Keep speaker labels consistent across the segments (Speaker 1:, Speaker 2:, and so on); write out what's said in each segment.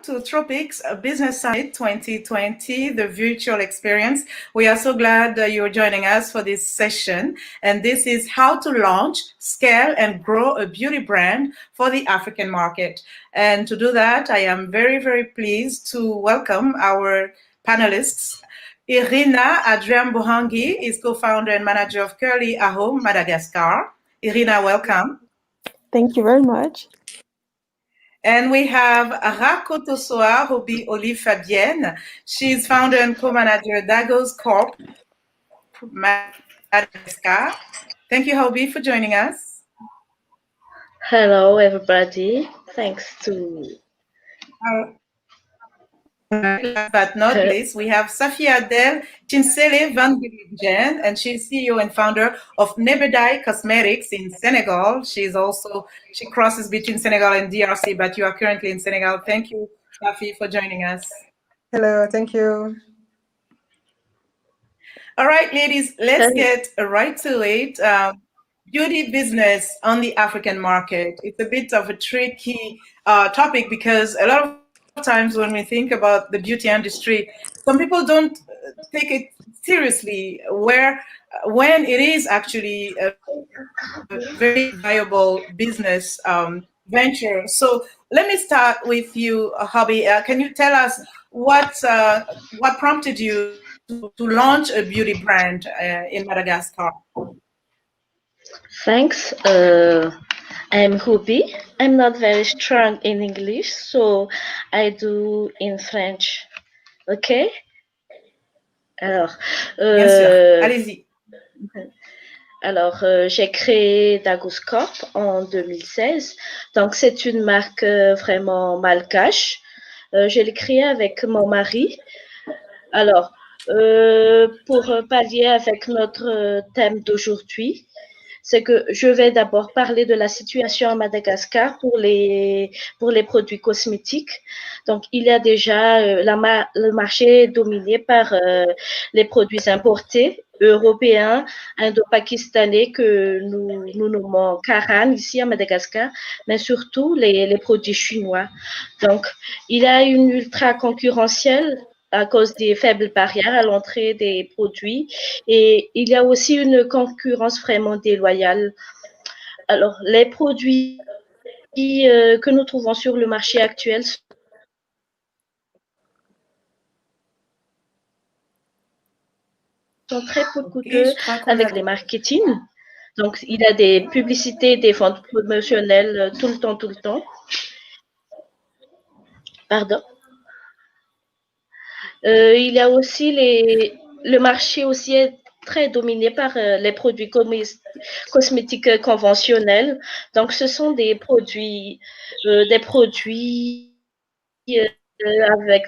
Speaker 1: to Tropics Business Summit 2020, the virtual experience. We are so glad that you're joining us for this session. And this is how to launch, scale, and grow a beauty brand for the African market. And to do that, I am very, very pleased to welcome our panelists. Irina Andriambohangy is co-founder and manager of Curly à Home, Madagascar. Irina, welcome.
Speaker 2: Thank you very much.
Speaker 1: And we have Rakotosoa, Hoby Fabienne. She's founder and co-manager at Dago's Corp, Madagascar. Thank you, Hoby, for joining us.
Speaker 3: Hello, everybody. Thanks to...
Speaker 1: Last but not least, we have Safi Adele, Tshinsele-Van, and she's CEO and founder of Nebedai Cosmetics in Senegal. She crosses between Senegal and DRC, but you are currently in Senegal. Thank you, Safi, for joining us.
Speaker 4: Hello, thank you.
Speaker 1: All right, ladies, let's get right to it. Beauty business on the African market. It's a bit of a tricky topic because a lot of times when we think about the beauty industry, some people don't take it seriously, when it is actually a very viable business venture. So let me start with you, Hoby. Can you tell us what prompted you to launch a beauty brand in Madagascar?
Speaker 3: Thanks. I'm Hoby. I'm not very strong in English, so I do in French. OK? Alors,
Speaker 1: Bien sûr. Allez-y.
Speaker 3: Alors, j'ai créé Dago's Corp en 2016. Donc, c'est une marque vraiment malgache. Je l'ai créée avec mon mari. Alors, pour pallier avec notre thème d'aujourd'hui, c'est que je vais d'abord parler de la situation à Madagascar pour les produits cosmétiques. Donc, il y a déjà le marché est dominé par les produits importés européens, indo-pakistanais que nous nommons Karan ici à Madagascar, mais surtout les produits chinois. Donc, il y a une ultra concurrentielle à cause des faibles barrières à l'entrée des produits. Et il y a aussi une concurrence vraiment déloyale. Alors, les produits que nous trouvons sur le marché actuel sont très peu coûteux avec les marketing. Donc, il y a des publicités, des ventes promotionnelles tout le temps. Pardon. Il y a aussi le marché aussi est très dominé par les produits cosmétiques conventionnels. Donc, ce sont des produits avec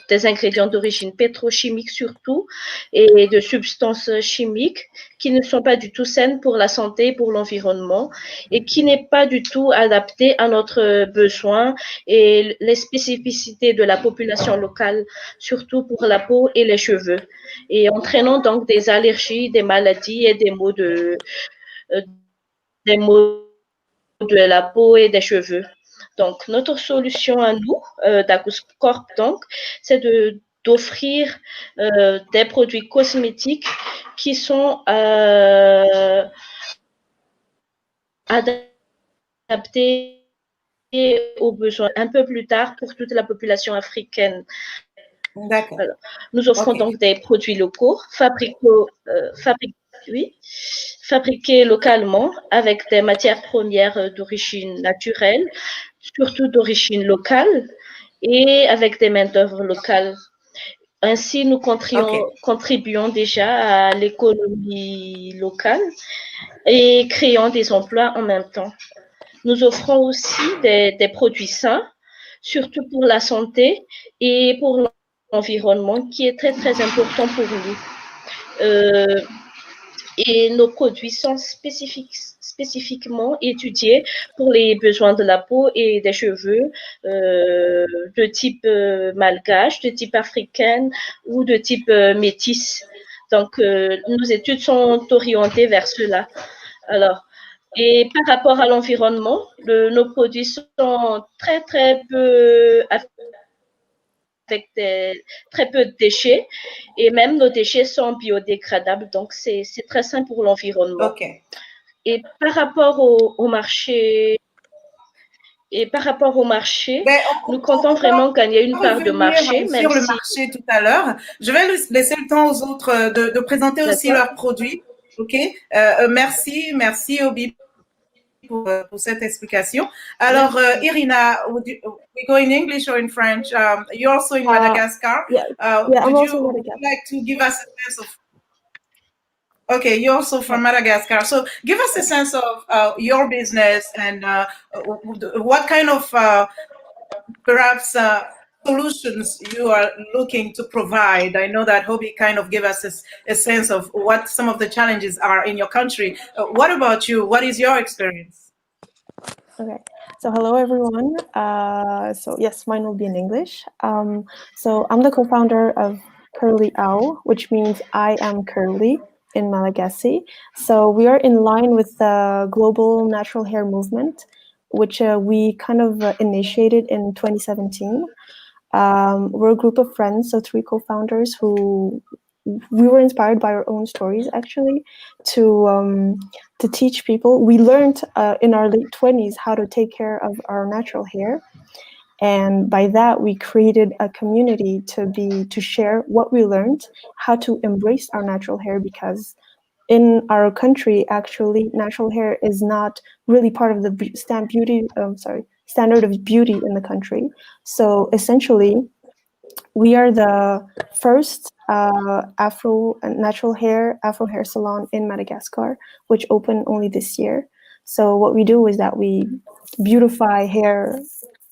Speaker 3: des ingrédients d'origine pétrochimique surtout et de substances chimiques qui ne sont pas du tout saines pour la santé et pour l'environnement et qui n'est pas du tout adapté à notre besoin et les spécificités de la population locale, surtout pour la peau et les cheveux, et entraînant donc des allergies, des maladies et des maux de la peau et des cheveux. Donc, notre solution à nous, Dago's Corp, donc, c'est d'offrir des produits cosmétiques qui sont adaptés aux besoins un peu plus tard pour toute la population africaine.
Speaker 1: D'accord.
Speaker 3: Nous offrons donc des produits locaux, fabriqués localement avec des matières premières d'origine naturelle, surtout d'origine locale, et avec des main-d'œuvre locales. Ainsi, nous contribuons déjà à l'économie locale et créons des emplois en même temps. Nous offrons aussi des produits sains, surtout pour la santé et pour l'environnement, qui est très, très important pour nous. Et nos produits sont spécifiquement étudiés pour les besoins de la peau et des cheveux de type malgache, de type africaine ou de type métis. Donc, nos études sont orientées vers cela. Alors, et par rapport à l'environnement, nos produits sont très, très peu avec très peu de déchets. Et même nos déchets sont biodégradables. Donc, c'est très sain pour l'environnement.
Speaker 1: Okay.
Speaker 3: Et par rapport au marché,
Speaker 1: Ben,
Speaker 3: nous comptons vraiment gagner une
Speaker 1: on va
Speaker 3: part de
Speaker 1: revenir
Speaker 3: marché, même
Speaker 1: sur le
Speaker 3: si...
Speaker 1: marché tout à l'heure. Je vais laisser le temps aux autres de présenter aussi leurs produits. OK? Merci Hoby pour cette explication. Alors, Irina, we go in English or in French? You're also in Madagascar.
Speaker 2: Yeah, I'm also
Speaker 1: Would
Speaker 2: Madagascar.
Speaker 1: you like to give us a sense of... Okay, you're also from Madagascar. So give us a sense of your business and what kind of perhaps solutions you are looking to provide. I know that Hoby kind of gave us a sense of what some of the challenges are in your country. What about you? What is your experience?
Speaker 2: Okay, so hello everyone. So yes, mine will be in English. So I'm the co-founder of Curly Owl, which means I am curly in Malagasy. So we are in line with the global natural hair movement, which we kind of initiated in 2017. We're a group of friends, so 3 co-founders who we were inspired by our own stories actually to teach people. We learned in our late 20s how to take care of our natural hair, and by that we created a community to share what we learned, how to embrace our natural hair, because in our country actually natural hair is not really part of the standard of beauty in the country. So essentially we are the first Afro hair salon in Madagascar, which opened only this year. So what we do is that we beautify hair,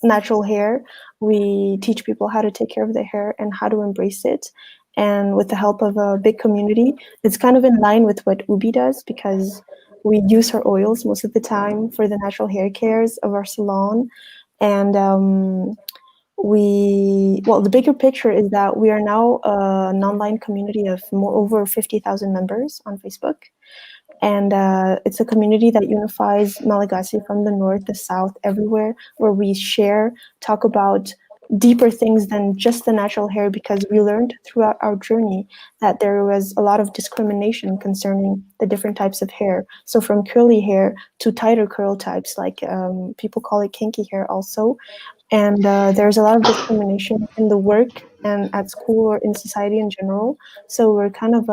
Speaker 2: natural hair. We teach people how to take care of their hair and how to embrace it. And with the help of a big community, it's kind of in line with what Ubi does, because we use her oils most of the time for the natural hair cares of our salon. And the bigger picture is that we are now an online community of over 50,000 members on Facebook. And it's a community that unifies Malagasy from the north to south, everywhere, where we share, talk about deeper things than just the natural hair, because we learned throughout our journey that there was a lot of discrimination concerning the different types of hair. So from curly hair to tighter curl types, like people call it kinky hair also. And there's a lot of discrimination in the work and at school or in society in general. So we're kind of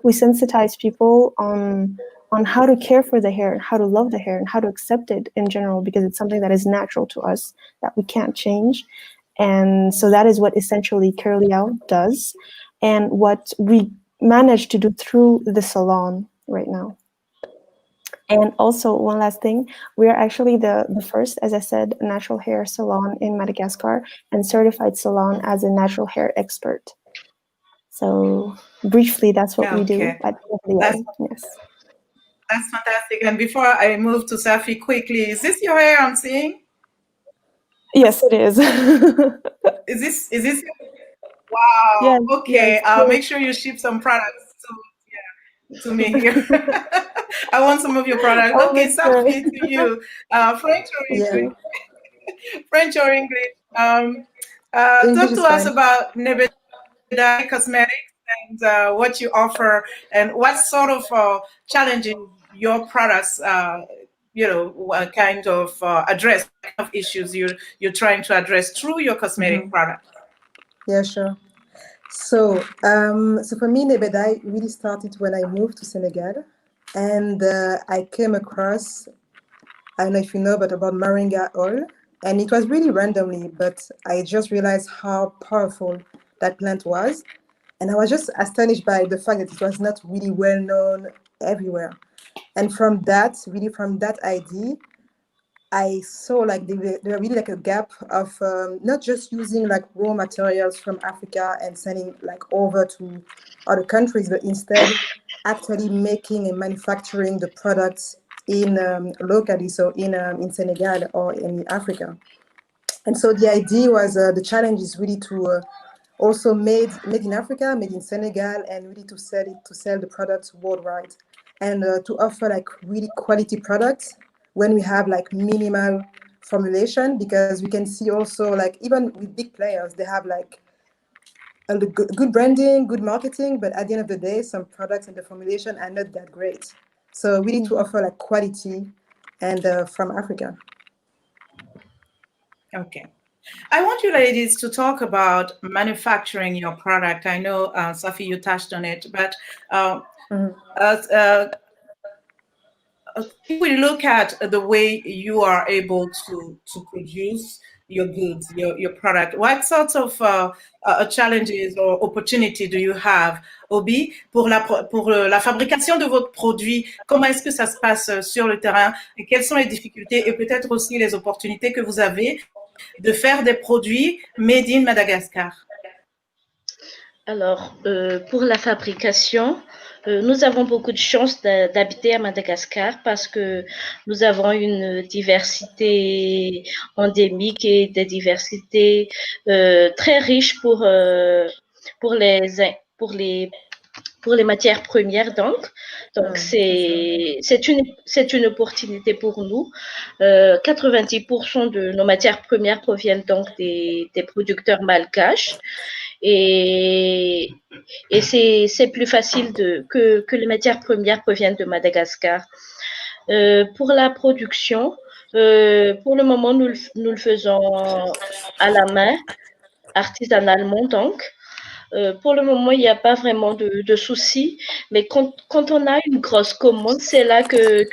Speaker 2: we sensitize people on how to care for the hair and how to love the hair and how to accept it in general, because it's something that is natural to us that we can't change. And so that is what essentially Curly Out does, and what we managed to do through the salon right now. And also, one last thing, we are actually the first, as I said, natural hair salon in Madagascar and certified salon as a natural hair expert. So briefly, that's what we do at WA. Yes.
Speaker 1: That's fantastic. And before I move to Safi quickly, is this your hair I'm seeing?
Speaker 2: Yes, it is.
Speaker 1: Is this? Wow.
Speaker 2: Yes,
Speaker 1: Okay.
Speaker 2: yes.
Speaker 1: Make sure you ship some products to me here. I want some of your products. Okay, Safi, to you. French or English? French or English? Talk to us about Nebedai Cosmetics and what you offer and what sort of challenges your products kind of address, kind of issues you're trying to address through your cosmetic product.
Speaker 4: Yeah, sure. So for me, Nebedai really started when I moved to Senegal, and I came across, I don't know if you know, but about moringa oil, and it was really randomly, but I just realized how powerful that plant was, and I was just astonished by the fact that it was not really well known everywhere. And from that idea, I saw like there were really like a gap of not just using like raw materials from Africa and sending like over to other countries, but instead actually making and manufacturing the products in locally, so in Senegal or in Africa. And so the idea was the challenge is really to also made in Africa, made in Senegal, and really to sell the products worldwide, and to offer like really quality products when we have like minimal formulation, because we can see also like even with big players, they have like good branding, good marketing, but at the end of the day, some products and the formulation are not that great. So we need to offer like quality and from Africa.
Speaker 1: Okay. I want you ladies to talk about manufacturing your product. I know, Safi, you touched on it, but if we look at the way you are able to produce your goods, your product, what sorts of challenges or opportunity do you have, Hoby, pour la fabrication de votre produit? Comment est-ce que ça se passe sur le terrain et quelles sont les difficultés et peut-être aussi les opportunités que vous avez de faire des produits made in Madagascar?
Speaker 3: Alors, pour la fabrication, nous avons beaucoup de chance d'habiter à Madagascar parce que nous avons une diversité endémique et des diversités très riches pour les matières premières. Donc c'est une opportunité pour nous. 90% de nos matières premières proviennent donc des producteurs malgaches. Et c'est plus facile que les matières premières proviennent de Madagascar. Pour la production, pour le moment, nous le faisons à la main, artisanalement donc. Pour le moment, il n'y a pas vraiment de soucis, mais quand on a une grosse commande, c'est là qu'il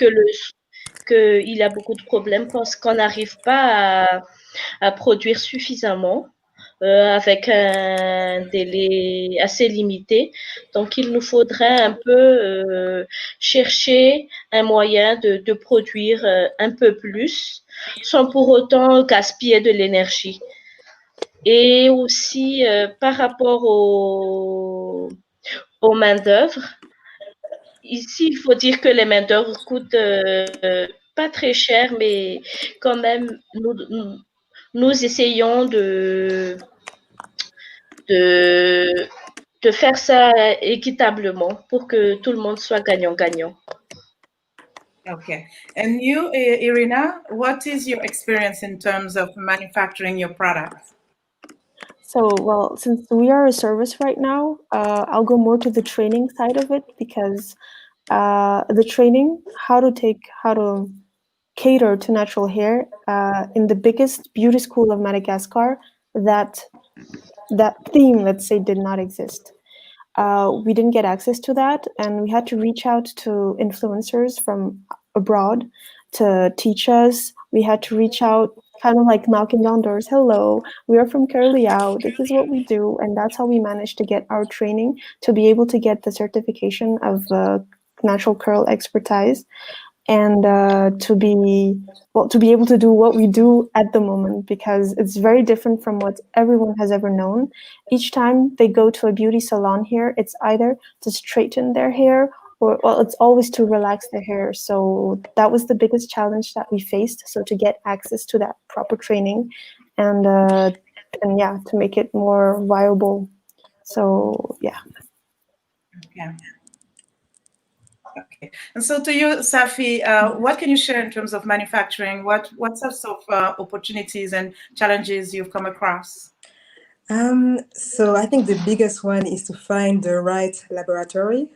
Speaker 3: y a beaucoup de problèmes parce qu'on n'arrive pas à produire suffisamment. Avec un délai assez limité. Donc, il nous faudrait un peu chercher un moyen de produire un peu plus sans pour autant gaspiller de l'énergie. Et aussi, par rapport aux main-d'œuvre, ici, il faut dire que les main-d'œuvre coûtent pas très cher, mais quand même, nous essayons de faire ça équitablement pour que tout le monde soit gagnant-gagnant.
Speaker 1: Okay. And you, Irina, what is your experience in terms of manufacturing your products?
Speaker 2: So, well, since we are a service right now, I'll go more to the training side of it because the training, how to cater to natural hair in the biggest beauty school of Madagascar, that theme, let's say, did not exist. We didn't get access to that, and we had to reach out to influencers from abroad to teach us. We had to reach out, kind of like knocking down doors. Hello, we are from Curly-Ow. This is what we do, and that's how we managed to get our training to be able to get the certification of natural curl expertise, and to be able to do what we do at the moment, because it's very different from what everyone has ever known. Each time they go to a beauty salon here, it's either to straighten their hair or, well, it's always to relax their hair. So that was the biggest challenge that we faced. So to get access to that proper training and yeah, to make it more viable. So yeah.
Speaker 1: Yeah. Okay. And so to you, Safi, what can you share in terms of manufacturing? What sorts of opportunities and challenges you've come across?
Speaker 4: So I think the biggest one is to find the right laboratory.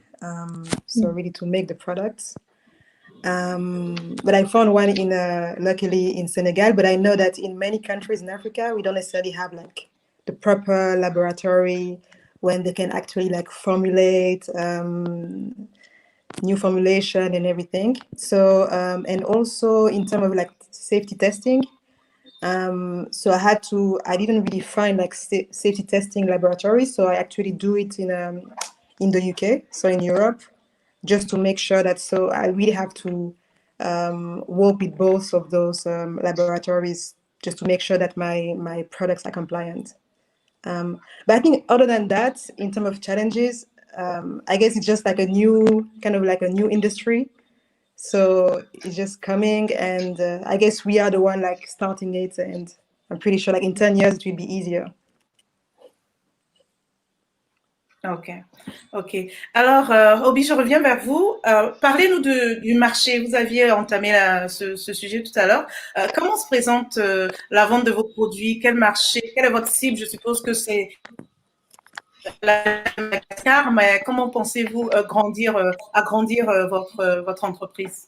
Speaker 4: So really to make the products. But I found one luckily in Senegal, but I know that in many countries in Africa, we don't necessarily have like the proper laboratory when they can actually like formulate new formulation and everything. So, and also in terms of like safety testing. So I didn't really find like safety testing laboratories. So I actually do it in the UK, so in Europe, just to make sure that, so I really have to work with both of those laboratories just to make sure that my products are compliant. But I think other than that, in terms of challenges, I guess it's just like a new industry. So it's just coming, and I guess we are the one like starting it, and I'm pretty sure like in 10 years it will be easier.
Speaker 1: Ok. Alors, Hoby, je reviens vers vous. Parlez-nous du marché. Vous aviez entamé ce sujet tout à l'heure. Comment se présente la vente de vos produits? Quel marché? Quelle est votre cible? Je suppose que c'est Madagascar, mais comment pensez-vous agrandir votre entreprise?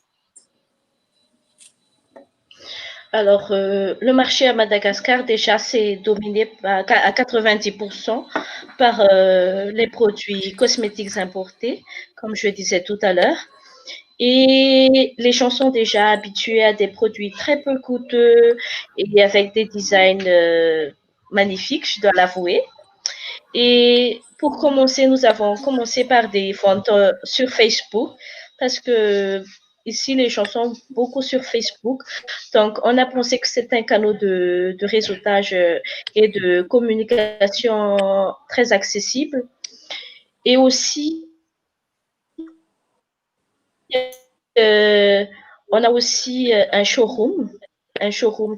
Speaker 3: Alors, le marché à Madagascar, déjà, c'est dominé à 90% par les produits cosmétiques importés, comme je disais tout à l'heure. Et les gens sont déjà habitués à des produits très peu coûteux et avec des designs magnifiques, je dois l'avouer. Et pour commencer, nous avons commencé par des ventes sur Facebook parce que ici, les gens sont beaucoup sur Facebook. Donc, on a pensé que c'est un canal de réseautage et de communication très accessible. Et aussi, euh, on a aussi un showroom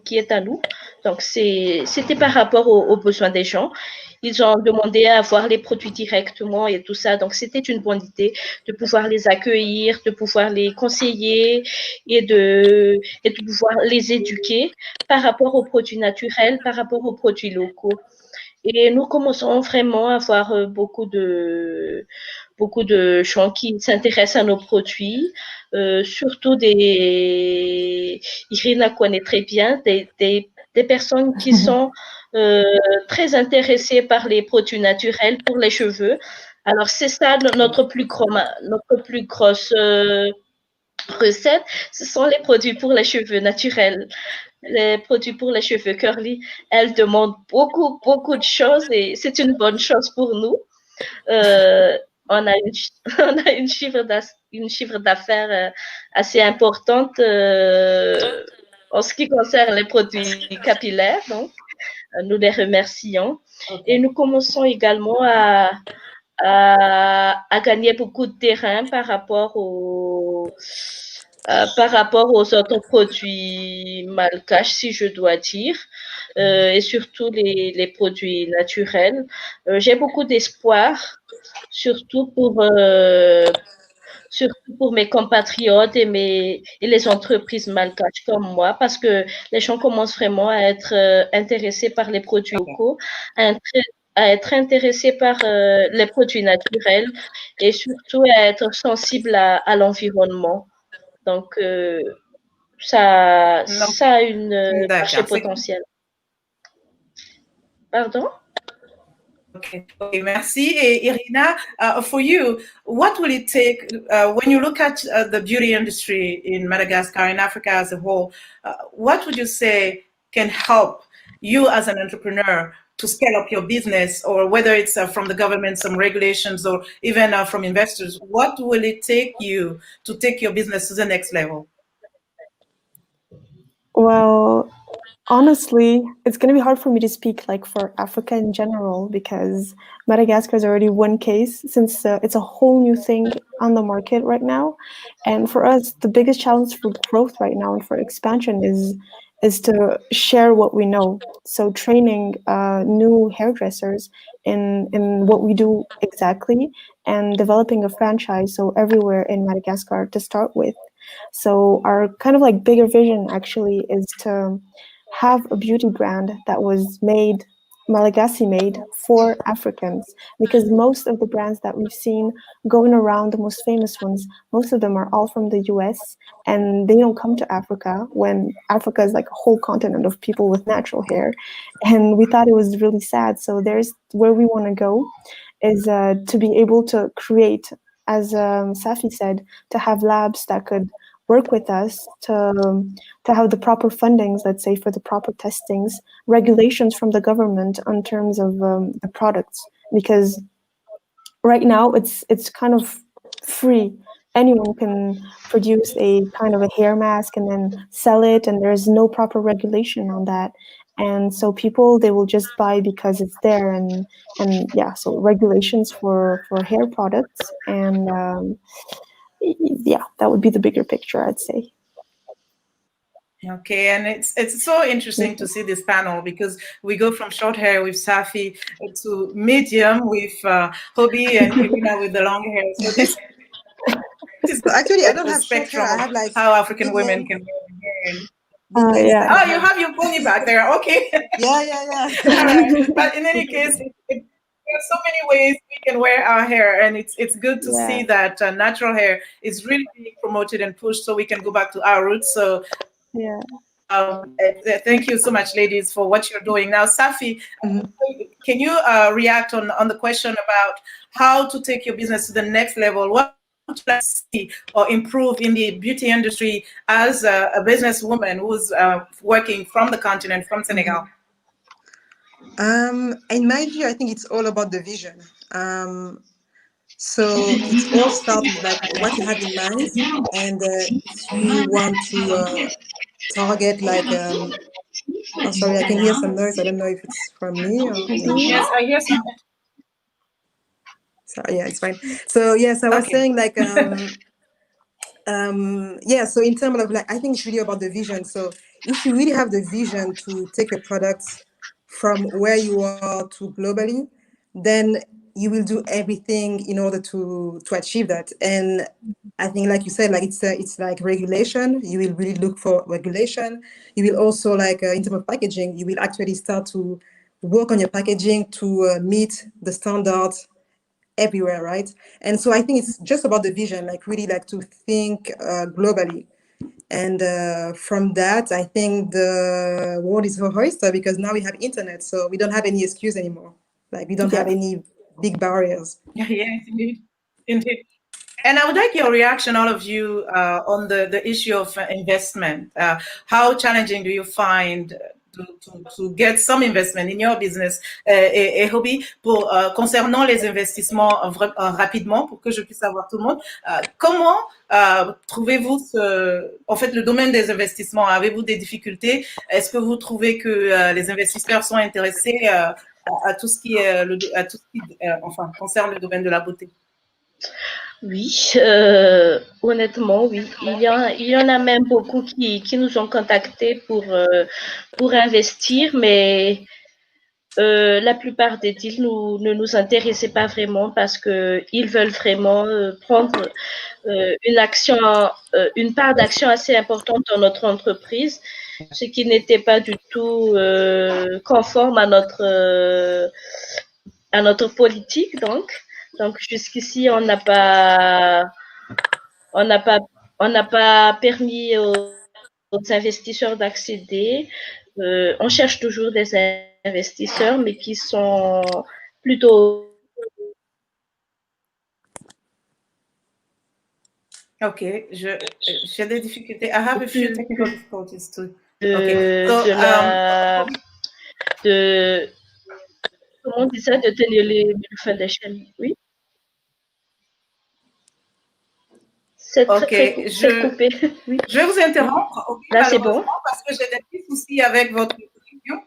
Speaker 3: qui est à nous. Donc, c'était par rapport aux besoins des gens. Ils ont demandé à avoir les produits directement et tout ça. Donc, c'était une bonne idée de pouvoir les accueillir, de pouvoir les conseiller et de pouvoir les éduquer par rapport aux produits naturels, par rapport aux produits locaux. Et nous commençons vraiment à avoir beaucoup de gens qui s'intéressent à nos produits, surtout Irina connaît très bien, des personnes qui sont euh, très intéressées par les produits naturels pour les cheveux. Alors, c'est ça notre plus grosse recette, ce sont les produits pour les cheveux naturels. Les produits pour les cheveux curly, elles demandent beaucoup de choses et c'est une bonne chose pour nous. Euh, on a on a une chiffre d'affaires assez importante en ce qui concerne les produits capillaires. Donc, nous les remercions. Et nous commençons également à gagner beaucoup de terrain par rapport aux autres produits malgaches, si je dois dire, et surtout les produits naturels. J'ai beaucoup d'espoir, surtout surtout pour mes compatriotes et les entreprises malgaches comme moi, parce que les gens commencent vraiment à être intéressés par les produits locaux, à être, à être intéressés par les produits naturels et surtout à être sensibles à l'environnement. Donc,
Speaker 1: Non.
Speaker 3: ça a une marché
Speaker 1: D'accord.
Speaker 3: potentiel. Pardon?
Speaker 1: Okay. Okay, merci. Irina, for you, what will it take when you look at the beauty industry in Madagascar, in Africa as a whole? What would you say can help you as an entrepreneur to scale up your business, or whether it's from the government, some regulations, or even from investors? What will it take you to take your business to the next level?
Speaker 2: Well, honestly, it's going to be hard for me to speak like for Africa in general because Madagascar is already one case since it's a whole new thing on the market right now. And for us, the biggest challenge for growth right now and for expansion is to share what we know. So training new hairdressers in what we do exactly and developing a franchise so everywhere in Madagascar to start with. So our kind of like bigger vision actually is to have a beauty brand that was made Malagasy made for Africans, because most of the brands that we've seen going around, the most famous ones, most of them are all from the US and they don't come to Africa when Africa is like a whole continent of people with natural hair. And we thought it was really sad. So there's where we want to go is to be able to create, as Safi said, to have labs that could work with us to have the proper fundings, let's say, for the proper testings, regulations from the government on terms of the products, because right now it's kind of free. Anyone can produce a kind of a hair mask and then sell it, and there's no proper regulation on that. And so people, they will just buy because it's there, and yeah, so regulations for hair products, and yeah, that would be the bigger picture, I'd say.
Speaker 1: Okay, and it's so interesting to see this panel because we go from short hair with Safi to medium with Hoby and Irina with the long hair. So this is
Speaker 4: So actually, I don't
Speaker 1: the
Speaker 4: have short hair.
Speaker 1: spectrum
Speaker 4: I
Speaker 1: of
Speaker 4: have like
Speaker 1: how African women
Speaker 4: medium,
Speaker 1: can wear hair.
Speaker 4: medium
Speaker 2: Yeah.
Speaker 1: Oh,
Speaker 4: style
Speaker 1: you
Speaker 4: hair.
Speaker 1: have your pony back there. Okay.
Speaker 4: Yeah, yeah,
Speaker 1: All
Speaker 4: yeah.
Speaker 1: right. But in any case, are so many ways we can wear our hair, and it's good to
Speaker 2: Yeah.
Speaker 1: see that natural hair is really being promoted and pushed, so we can go back to our roots. So
Speaker 2: Yeah.
Speaker 1: thank you so much, ladies, for what you're doing. Now, Safi, can you react on the question about how to take your business to the next level? What would you like to see or improve in the beauty industry as a businesswoman who's working from the continent, from Senegal?
Speaker 4: In my view, I think it's all about the vision. So it all starts with like what you have in mind, and if you want to target like oh sorry, I can hear some noise. I don't know if it's from me or
Speaker 1: Yes, I hear something.
Speaker 4: sorry, yeah, it's fine. So yes, I was
Speaker 1: Okay.
Speaker 4: saying like yeah, so in terms of like I think it's really about the vision. So if you really have the vision to take your products from where you are to globally, then you will do everything in order to achieve that. And I think, like you said, like it's like regulation. You will really look for regulation. You will also like in terms of packaging, you will actually start to work on your packaging to meet the standards everywhere, right? And so I think it's just about the vision, like really like to think globally. And from that, I think the world is her oyster because now we have internet, so we don't have any excuse anymore. Like we don't have
Speaker 2: Yeah.
Speaker 4: any big barriers.
Speaker 1: Yes, indeed. Indeed. And I would like your reaction, all of you, on the issue of investment. How challenging do you find to get some investment in your business et Hoby concernant les investissements rapidement pour que je puisse avoir tout le monde. Comment trouvez-vous en fait le domaine des investissements? Avez-vous des difficultés? Est-ce que vous trouvez que les investisseurs sont intéressés à tout ce qui est enfin concerne le domaine de la beauté?
Speaker 3: Oui, honnêtement, oui. Il y en a même beaucoup qui nous ont contactés pour investir, mais la plupart des deals ne nous intéressaient pas vraiment parce qu'ils veulent vraiment prendre une part d'action assez importante dans notre entreprise, ce qui n'était pas du tout conforme à notre politique, donc jusqu'ici, on n'a pas permis aux investisseurs d'accéder. On cherche toujours des investisseurs, mais qui sont plutôt
Speaker 1: Okay, j'ai des difficultés. I have a few technical difficulties too. Okay,
Speaker 3: de,
Speaker 1: so
Speaker 3: de la de comment on dit ça, de tenir les fins d'échelle. Oui. C'est
Speaker 1: okay,
Speaker 3: très coupé. Oui.
Speaker 1: je vais vous interrompre, okay,
Speaker 3: Là, c'est
Speaker 1: malheureusement,
Speaker 3: bon.
Speaker 1: parce que j'ai des petits soucis avec votre connexion.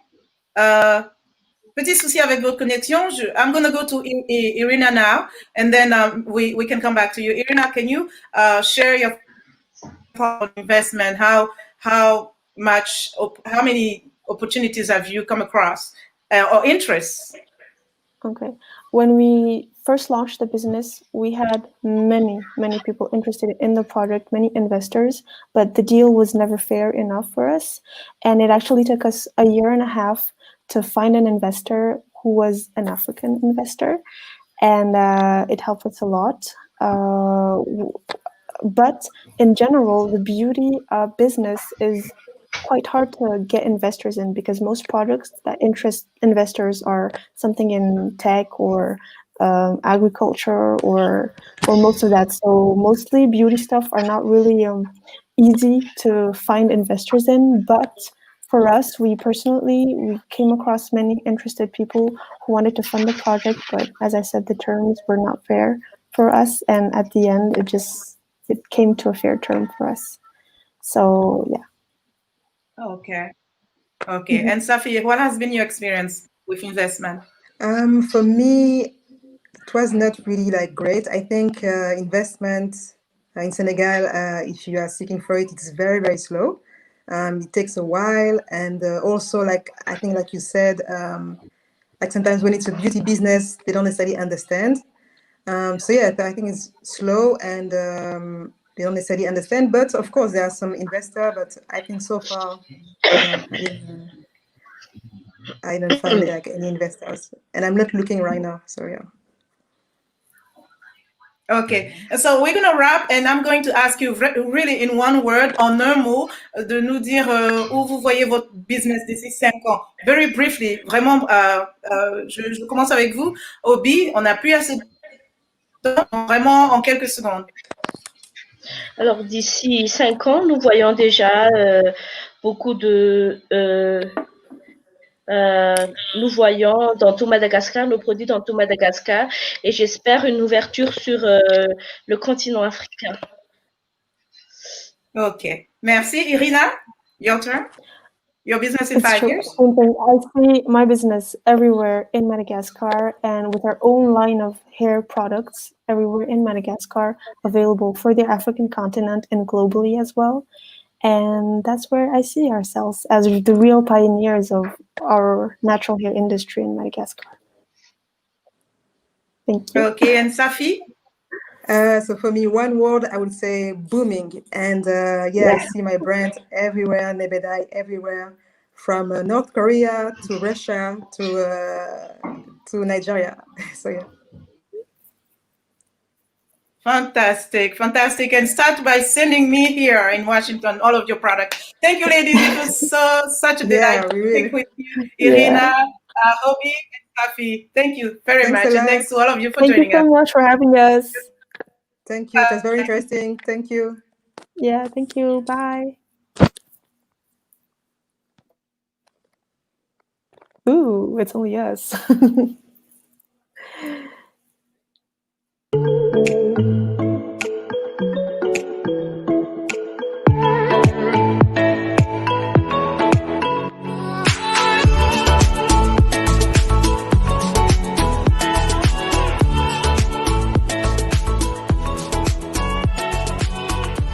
Speaker 1: Petit souci avec votre connexion. I'm going to go to Irina now, and then we can come back to you. Irina, can you share your thoughts on investment? How many opportunities have you come across or interests?
Speaker 2: Okay. When we first launched the business, we had many people interested in the project, many investors, but the deal was never fair enough for us. And it actually took us a year and a half to find an investor who was an African investor. And it helped us a lot. But in general, the beauty business is quite hard to get investors in because most products that interest investors are something in tech or agriculture or most of that. So mostly beauty stuff are not really easy to find investors in. But for us, we came across many interested people who wanted to fund the project. But as I said, the terms were not fair for us. And at the end, it came to a fair term for us. So yeah.
Speaker 1: Okay. Okay. And Safi, what has been your experience with investment?
Speaker 4: For me, it was not really like great. I think investment in Senegal, if you are seeking for it, it's very, very slow. It takes a while. And also, like, I think, like you said, like sometimes when it's a beauty business, they don't necessarily understand. So yeah, I think it's slow and they don't necessarily understand. But of course, there are some investors, but I think so far, I don't find like any investors, and I'm not looking right now. So yeah.
Speaker 1: Okay, so we're gonna wrap, and I'm going to ask you really in one word, en un mot, de nous dire où vous voyez votre business d'ici 5 ans. Very briefly, vraiment, je commence avec vous. Hoby, on n'a plus assez de temps, vraiment en quelques secondes.
Speaker 3: Alors, d'ici 5 ans, nous voyons déjà beaucoup de... nous voyons dans tout Madagascar, nos produits dans tout Madagascar, et j'espère une ouverture sur le continent africain.
Speaker 1: Okay, merci. Irina, your turn. Your business in
Speaker 2: It's
Speaker 1: 5
Speaker 2: true.
Speaker 1: years?
Speaker 2: Same thing. I see my business everywhere in Madagascar and with our own line of hair products everywhere in Madagascar, available for the African continent and globally as well. And that's where I see ourselves as the real pioneers of our natural hair industry in Madagascar. Thank you.
Speaker 1: Okay, and Safi?
Speaker 4: So for me, one word, I would say booming. And I see my brand everywhere, Nebedai everywhere, from North Korea to Russia to Nigeria. So yeah.
Speaker 1: Fantastic, fantastic. And start by sending me here in Washington all of your products. Thank you, ladies. It was such a delight to speak with you, Irina, Hoby, and Safi. Thank you very
Speaker 4: Thanks
Speaker 1: much.
Speaker 4: a
Speaker 1: And
Speaker 4: lot.
Speaker 1: thanks to all of you for
Speaker 2: Thank you
Speaker 1: joining us.
Speaker 2: so much for having us.
Speaker 4: Thank you. It was very interesting. Thank you.
Speaker 2: Yeah, thank you. Bye. Ooh, it's only us.